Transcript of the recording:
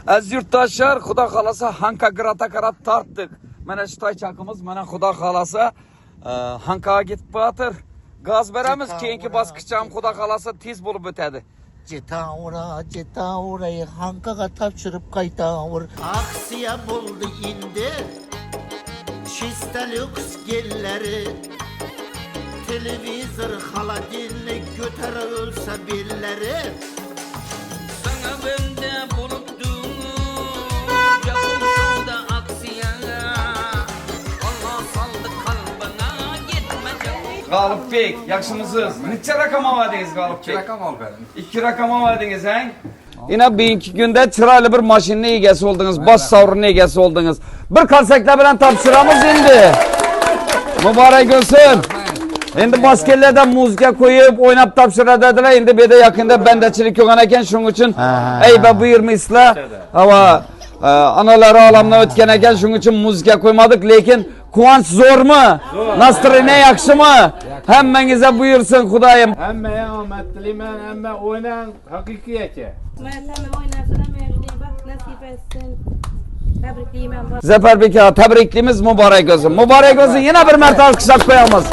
Az yurttaşlar, Xudo xolasa Hanka grata qarab tartdik. Mana şu toychaqimiz, mana Xudo xolasa Hankaga ketib qo'yatir. Gaz beramiz, keyingi bosqich ham Xudo xolasa tez bo'lib o'tadi. Cetavura'yı Hankaga topşırıp kaytavur. Aksiya buldu indi. Çistelux gelleri. Televizor haladini götür ölse billeri. Sana bende buluttum Yavuşuda aksiya Allah saldı kalbına gitme canım. G'olibbek, yaxshimisiz? Necha rakam oldingiz G'olibbek? 2 rakam olib berdim. 2 rakam oldingiz, ha? Yine bugünkü günde chiroyli bir mashina egasi oldingiz, bosh sovrini egasi oldingiz. Bir qarsaklar bilan topshiramiz endi. Muborak bo'lsin. Endi maskellerden muzika koyup oynab topshiradi dedilar. Endi bu yerda yaqinda bandachilik yo'g'an ekan, shuning uchun ayba buyurmaysizlar. Va analari olamdan o'tgan ekan, shuning uchun muzika qo'ymadik, lekin quvonch zo'rmi? Nastroyeniya yaxshimi? Hammangizga buyursin Xudoyim. Hammaya omad tilayman, hamma o'ynang haqiqiy aka. Mahallemi oynasın, mevzuli bak nasip etsin. Tebrikliyim ben. Zafer Bey, tebriklimiz mübarek olsun. Mübarek olsun. Yine bir mertebe alkışlar koyamaz.